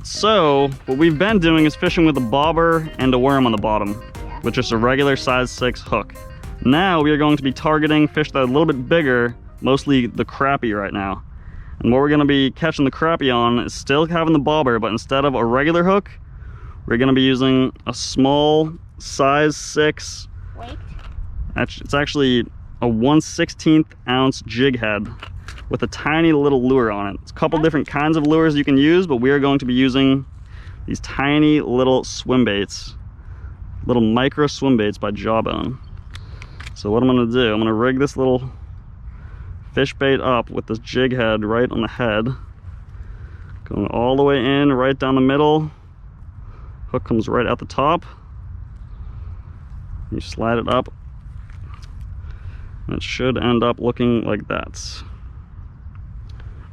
Alright, so what we've been doing is fishing with a bobber and a worm on the bottom, with just a regular size 6 hook. Now we are going to be targeting fish that are a little bit bigger, mostly the crappie right now. And what we're going to be catching the crappie on is still having the bobber, but instead of a regular hook, we're going to be using a small size 6. Weight? It's actually a 1/16 ounce jig head with a tiny little lure on it. It's a couple different kinds of lures you can use, but we are going to be using these tiny little swim baits, little micro swim baits by Jawbone. So what I'm going to do, I'm going to rig this little fish bait up with this jig head right on the head, going all the way in, right down the middle. Hook comes right out the top. You slide it up, and it should end up looking like that.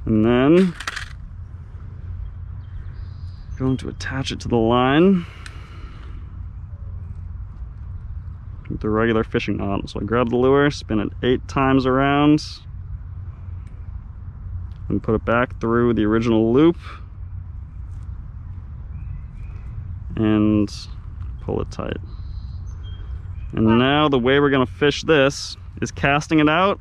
And then going to attach it to the line with the regular fishing knot. So I grab the lure, spin it 8 times around, and put it back through the original loop and pull it tight. And now the way we're going to fish this is casting it out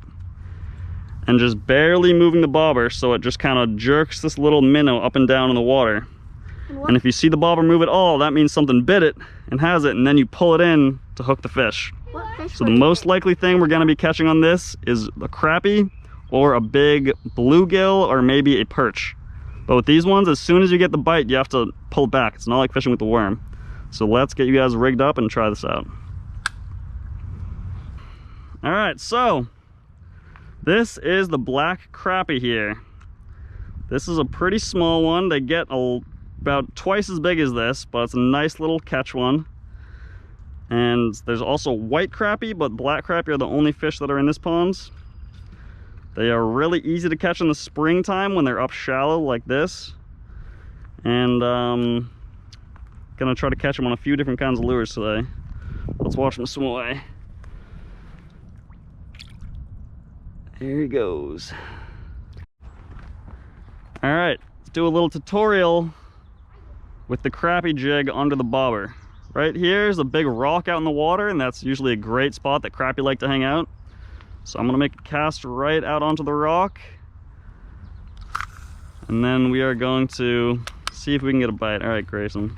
and just barely moving the bobber, so it just kind of jerks this little minnow up and down in the water. And if you see the bobber move at all, that means something bit it and has it, and then you pull it in to hook the fish. So the most likely thing we're going to be catching on this is a crappie or a big bluegill or maybe a perch. But with these ones, as soon as you get the bite, you have to pull it back. It's not like fishing with the worm. So let's get you guys rigged up and try this out. All right, so this is the black crappie here. This is a pretty small one. They get about twice as big as this, but it's a nice little catch one. And there's also white crappie, but black crappie are the only fish that are in this pond. They are really easy to catch in the springtime when they're up shallow like this. And gonna try to catch them on a few different kinds of lures today. Let's watch them swim away. There he goes. All right, let's do a little tutorial with the crappie jig under the bobber. Right here is a big rock out in the water, and that's usually a great spot that crappie like to hang out. So I'm gonna make a cast right out onto the rock, and then we are going to see if we can get a bite. All right, Grayson.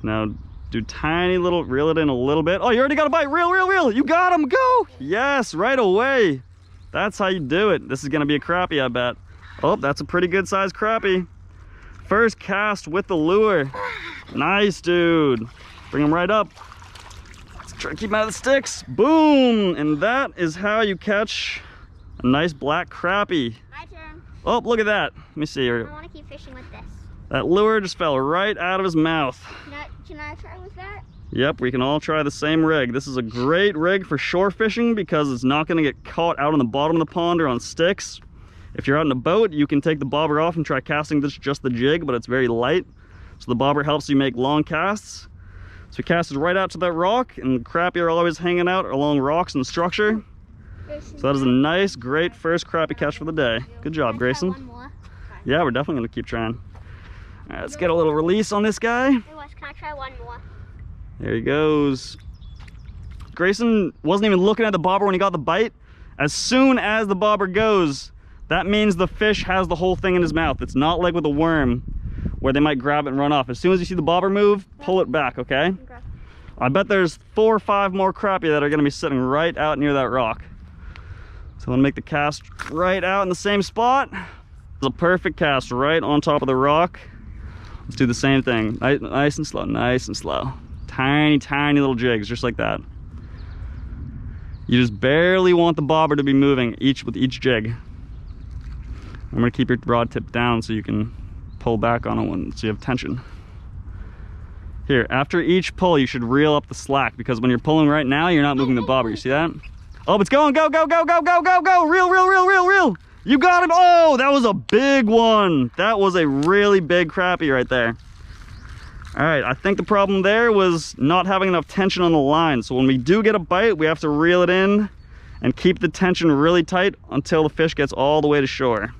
Now do tiny little, reel it in a little bit. Oh, you already got a bite. Reel, reel, reel. You got him. Go. Yes, right away. That's how you do it. This is gonna be a crappie, I bet. Oh, that's a pretty good sized crappie. First cast with the lure. Nice, dude. Bring him right up. Let's try to keep him out of the sticks. Boom. And that is how you catch a nice black crappie. My turn. Oh, look at that. Let me see here. I want to keep fishing with this. That lure just fell right out of his mouth. Can I try with that? Yep, we can all try the same rig. This is a great rig for shore fishing because it's not going to get caught out on the bottom of the pond or on sticks. If you're out in a boat, you can take the bobber off and try casting just the jig, but it's very light. So the bobber helps you make long casts. So we cast it right out to that rock, and crappie are always hanging out along rocks and structure. So that is a nice, great first crappie catch for the day. Good job, Grayson. One more? Yeah, we're definitely going to keep trying. All right, let's get a little release on this guy. Hey, Wes, can I try one more? There he goes. Grayson wasn't even looking at the bobber when he got the bite. As soon as the bobber goes, that means the fish has the whole thing in his mouth. It's not like with a worm where they might grab it and run off. As soon as you see the bobber move, pull it back, okay? Okay. I bet there's 4 or 5 more crappie that are gonna be sitting right out near that rock. So I'm gonna make the cast right out in the same spot. It's a perfect cast right on top of the rock. Let's do the same thing. Nice and slow, nice and slow. Tiny, tiny little jigs, just like that. You just barely want the bobber to be moving with each jig. I'm gonna keep your rod tip down so you can pull back on it so you have tension. Here, after each pull, you should reel up the slack because when you're pulling right now, you're not moving the bobber. You see that? Oh, it's going, go, go, go, go, go, go, go. Reel, reel, reel, reel, reel. You got him. Oh, that was a big one. That was a really big crappie right there. All right, I think the problem there was not having enough tension on the line. So when we do get a bite, we have to reel it in and keep the tension really tight until the fish gets all the way to shore.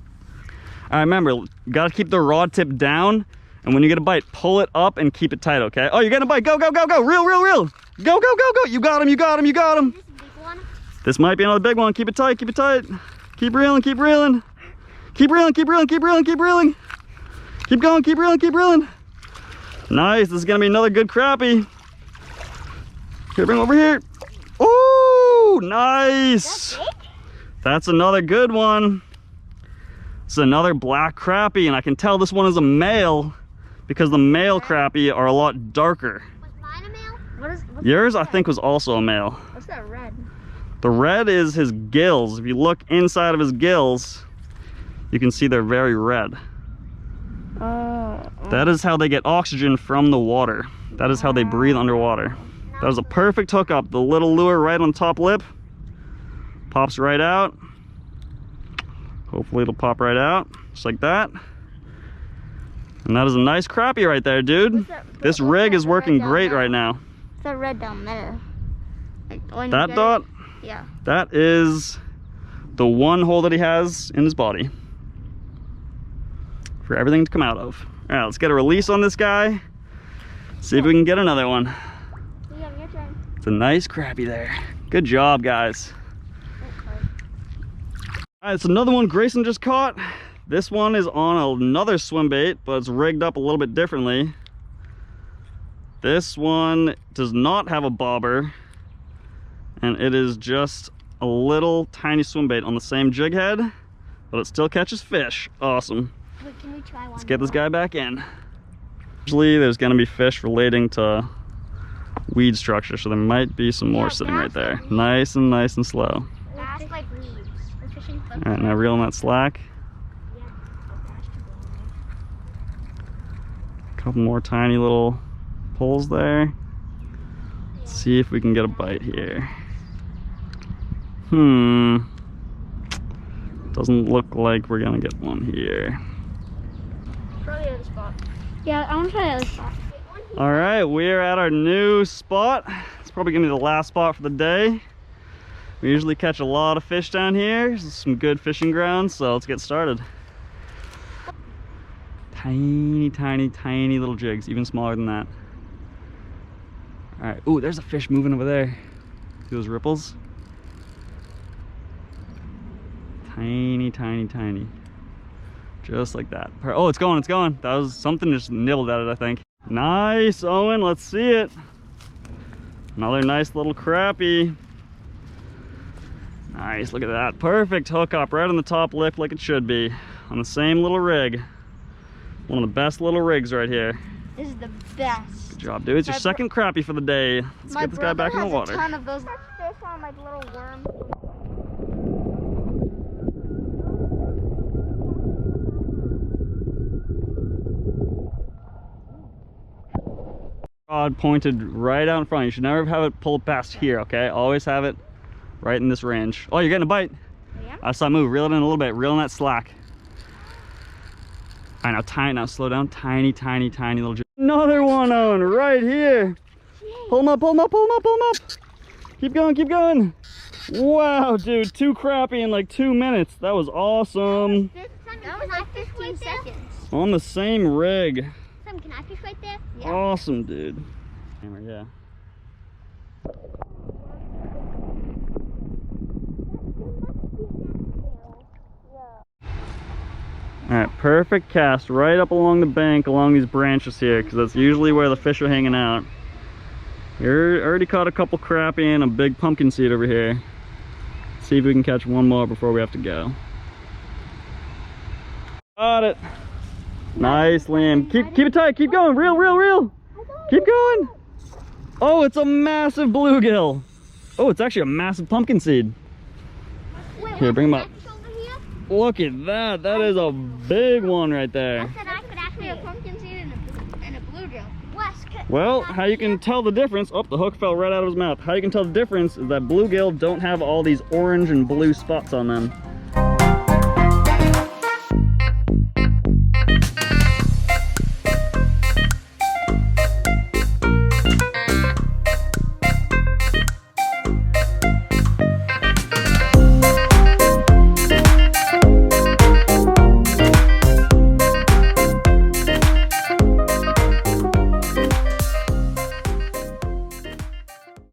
All right, remember, you gotta keep the rod tip down, and when you get a bite, pull it up and keep it tight, okay? Oh, you're getting a bite. Go, go, go, go. Reel, reel, reel. Go, go, go, go. You got him, you got him, you got him. Is this a big one? This might be another big one. Keep it tight, keep it tight. Keep reeling, keep reeling. Keep reeling, keep reeling, keep reeling, keep reeling. Keep going, keep reeling, keep reeling. Nice, this is gonna be another good crappie. Here, bring him over here. Oh, nice. That's big? That's another good one. It's another black crappie, and I can tell this one is a male because the male crappie are a lot darker. Was mine a male? What's Yours, I think, was also a male. What's that red? The red is his gills. If you look inside of his gills, you can see they're very red. That is how they get oxygen from the water. That is how they breathe underwater. That was a perfect hookup. The little lure right on the top lip pops right out. Hopefully it'll pop right out, just like that. And that is a nice crappie right there, dude. This rig is working great right now. What's that red down there? Like That dot? Yeah. That is the one hole that he has in his body for everything to come out of. All right, let's get a release on this guy. See if we can get another one. Yeah, your turn. It's a nice crappie there. Good job, guys. All right, it's another one Grayson just caught. This one is on another swim bait, but it's rigged up a little bit differently. This one does not have a bobber, and it is just a little tiny swim bait on the same jig head, but it still catches fish. Awesome. Wait, can we try one? Let's get this guy back in. Usually there's gonna be fish relating to weed structure, so there might be some more sitting right there. Nice and slow. Bass like weeds. We're fishing for All right, now reel in that slack. Yeah. Couple more tiny little pulls there. Let's see if we can get a bite here. Doesn't look like we're gonna get one here. Try the other spot. Yeah, I want to try the other spot. All right, we're at our new spot. It's probably gonna be the last spot for the day. We usually catch a lot of fish down here. This is some good fishing grounds, so let's get started. Tiny, tiny, tiny little jigs, even smaller than that. All right, ooh, there's a fish moving over there. See those ripples? Tiny, tiny, tiny. Just like that. Oh, it's going, it's going. That was something just nibbled at it, I think. Nice, Owen, let's see it. Another nice little crappie. Nice, look at that. Perfect hookup right on the top lip like it should be. On the same little rig. One of the best little rigs right here. This is the best. Good job, dude. It's your second crappie for the day. Let's get this guy back in the water. My brother has a ton of those fish on like little worms. Rod pointed right out in front. You should never have it pulled past here, okay? Always have it right in this range. Oh, you're getting a bite. Yeah. I saw it move. Reel it in a little bit. Reel in that slack. All right, now slow down. Tiny, tiny, tiny little jig. Another one, Owen, right here. Pull him up, pull him up, pull him up, pull him up. Keep going, keep going. Wow, dude, 2 crappie in like 2 minutes. That was awesome. That was like 15 seconds. On the same rig. Some, can I fish right there? Yeah. Awesome, dude. Hammer, yeah. All right, perfect cast right up along the bank, along these branches here, because that's usually where the fish are hanging out. We already caught a couple crappie and a big pumpkin seed over here. Let's see if we can catch one more before we have to go. Got it. Nice, Liam. Keep it tight. Keep going. Reel, reel, reel. Keep going. Oh, it's a massive bluegill. Oh, it's actually a massive pumpkin seed. Here, bring him up. Look at that. That is a big one right there. I said I could actually a pumpkin seed and a bluegill. Well, how you can tell the difference, oh, the hook fell right out of his mouth. How you can tell the difference is that bluegill don't have all these orange and blue spots on them.